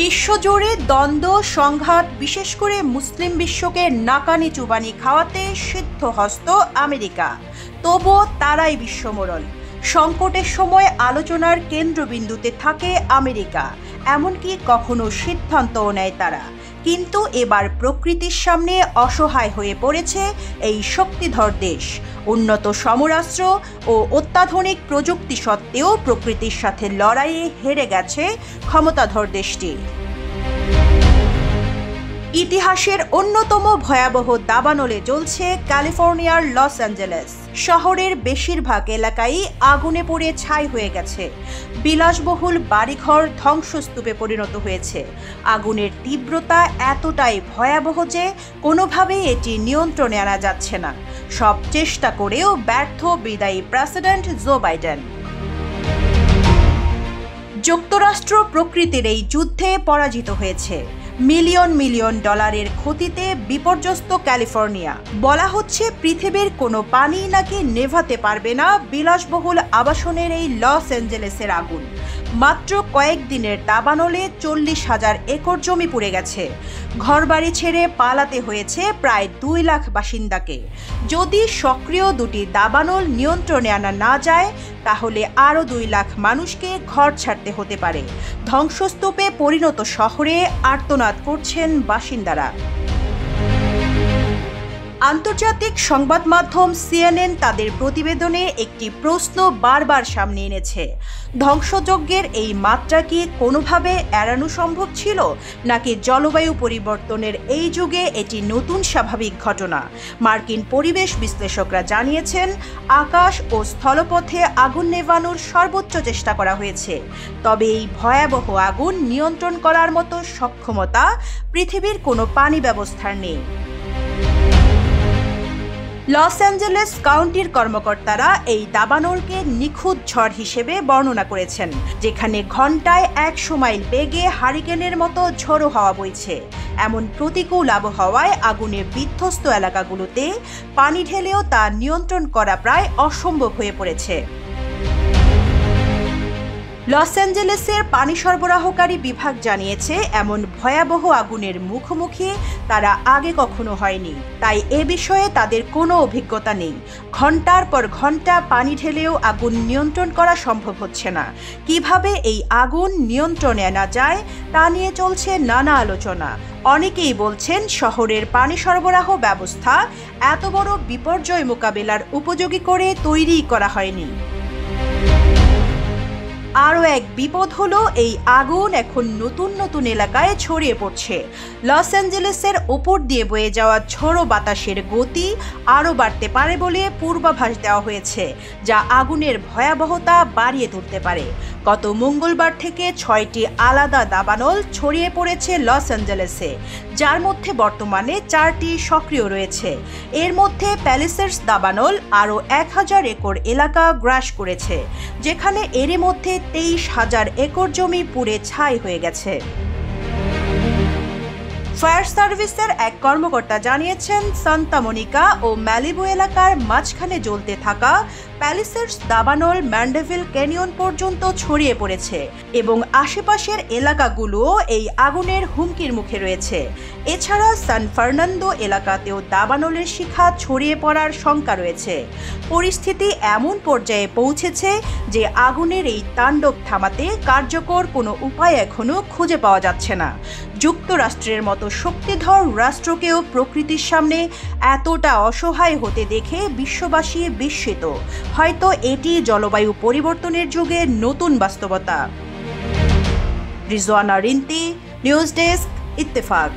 বিশ্বজুড়ে দ্বন্দ্ব সংঘাত বিশেষ করে মুসলিম বিশ্বকে নাকানি চুবানি খাওয়াতে সিদ্ধহস্ত আমেরিকা। তবুও তারাই বিশ্বমোড়ল। সংকটের সময় আলোচনার কেন্দ্রবিন্দুতে থাকে আমেরিকা, এমনকি কখনো সিদ্ধান্তও নেয় তারা। কিন্তু এবার প্রকৃতির সামনে অসহায় হয়ে পড়েছে এই শক্তিধর দেশ। উন্নত সমরাস্ত্র ও অত্যাধুনিক প্রযুক্তি সত্ত্বেও প্রকৃতির সাথে লড়াইয়ে হেরে গেছে ক্ষমতাধর দেশটি। ইতিহাসের অন্যতম ভয়াবহ দাবানলে জ্বলছে ক্যালিফোর্নিয়ার লস অ্যাঞ্জেলেস। শহরের বেশিরভাগ এলাকাই আগুনে পুড়ে ছাই হয়ে গেছে। বিলাসবহুল বাড়িঘর ধ্বংসস্তূপে পরিণত হয়েছে। আগুনের তীব্রতা এতটাই ভয়াবহ যে কোনোভাবেই এটি নিয়ন্ত্রণে আনা যাচ্ছে না। সব চেষ্টা করেও ব্যর্থ বিদায়ী প্রেসিডেন্ট জো বাইডেন। যুক্তরাষ্ট্র প্রকৃতির এই যুদ্ধে পরাজিত হয়েছে। মিলিয়ন মিলিয়ন ডলারের ক্ষতিতে বিপর্যস্ত ক্যালিফোর্নিয়া। বলা হচ্ছে পৃথিবীর কোনো পানি নাকি নেভাতে পারবে না বিলাসবহুল আবাসনের এই লস অ্যাঞ্জেলেসের আগুন। মাত্র কয়েকদিনের দাবানলে 40,000 একর জমি পুড়ে গেছে। ঘরবাড়ি ছেড়ে পালাতে হয়েছে প্রায় 2 লাখ বাসিন্দাকে। যদি সক্রিয় দুটি দাবানল নিয়ন্ত্রণে আনা না যায়, তাহলে আরও 2 লাখ মানুষকে ঘর ছাড়তে হতে পারে। ধ্বংসস্তূপে পরিণত শহরে আর্তনাদ করছেন বাসিন্দারা। আন্তর্জাতিক সংবাদ মাধ্যম CNN তাদের প্রতিবেদনে একটি প্রশ্ন বারবার সামনে এনেছে। ধ্বংসযজ্ঞের এই মাত্রা কি কোনোভাবে এড়ানো সম্ভব ছিল, নাকি জলবায়ু পরিবর্তনের এই যুগে এটি নতুন স্বাভাবিক ঘটনা? মার্কিন পরিবেশ বিশ্লেষকরা জানিয়েছেন, আকাশ ও স্থলপথে আগুন নেভানোর সর্বোচ্চ চেষ্টা করা হয়েছে। তবে এই ভয়াবহ আগুন নিয়ন্ত্রণ করার মতো সক্ষমতা পৃথিবীর কোনো পানি ব্যবস্থার নেই। লস অ্যাঞ্জেলেস কাউন্টির কর্মকর্তারা এই দাবানলকে নিখুঁত ঝড় হিসেবে বর্ণনা করেছেন, যেখানে ঘন্টায় 100 মাইল বেগে হারিকেনের মতো ঝোড়ো হাওয়া বইছে। এমন প্রতিকূল আবহাওয়ায় আগুনে বিধ্বস্ত এলাকাগুলোতে পানি ঢেলেও তা নিয়ন্ত্রণ করা প্রায় অসম্ভব হয়ে পড়েছে। লস অ্যাঞ্জেলেসের পানি সরবরাহকারী বিভাগ জানিয়েছে, এমন ভয়াবহ আগুনের মুখোমুখি তারা আগে কখনো হয়নি, তাই এ বিষয়ে তাদের কোনো অভিজ্ঞতা নেই। ঘন্টার পর ঘন্টা পানি ঢেলেও আগুন নিয়ন্ত্রণ করা সম্ভব হচ্ছে না। কিভাবে এই আগুন নিয়ন্ত্রণে আনা যায় তা নিয়ে চলছে নানা আলোচনা। অনেকেই বলছেন, শহরের পানি সরবরাহ ব্যবস্থা এত বড় বিপর্যয় মোকাবেলার উপযোগী করে তৈরি করা হয়নি। আরও এক বিপদ হলো, এই আগুন এখন নতুন নতুন এলাকায় ছড়িয়ে পড়ছে। লস অ্যাঞ্জেলেসের ওপর দিয়ে বয়ে যাওয়া ঝোড়ো বাতাসের গতি আরও বাড়তে পারে বলে পূর্বাভাস দেওয়া হয়েছে, যা আগুনের ভয়াবহতা বাড়িয়ে তুলতে পারে। গত মঙ্গলবার থেকে 6টি আলাদা দাবানল ছড়িয়ে পড়েছে লস অ্যাঞ্জেলেসে, যার মধ্যে বর্তমানে 4টি সক্রিয় রয়েছে। এর মধ্যে প্যালিসেডস দাবানল আরও 1000 একর এলাকা গ্রাস করেছে, যেখানে এরই মধ্যে 23,000 একর জমি পুড়ে ছাই হয়ে গেছে। ফায়ার সার্ভিসের এক কর্মকর্তা জানিয়েছেন, সান্তা মনিকা ও ম্যালিবু এলাকার মাঝখানে জ্বলতে থাকা প্যালিসেডস দাবানল ম্যান্ডেভিল ক্যানিয়ন পর্যন্ত ছড়িয়ে পড়েছে এবং আশেপাশের এলাকাগুলোও এই আগুনের হুমকির মুখে রয়েছে। এছাড়া সান ফার্নান্দো এলাকাতেও দাবানলের শিখা ছড়িয়ে পড়ার শঙ্কা রয়েছে। পরিস্থিতি এমন পর্যায়ে পৌঁছেছে যে আগুনের এই তাণ্ডব থামাতে কার্যকর কোনো উপায় এখনো খুঁজে পাওয়া যাচ্ছে না। যুক্তরাষ্ট্রের মতো শক্তিধর রাষ্ট্রকেও প্রকৃতির সামনে এতটা অসহায় হতে দেখে বিশ্ববাসী বিস্মিত। হয়তো এটি জলবায়ু পরিবর্তনের যুগে নতুন বাস্তবতা। Rizwana Rinti, news desk, Ittefaq.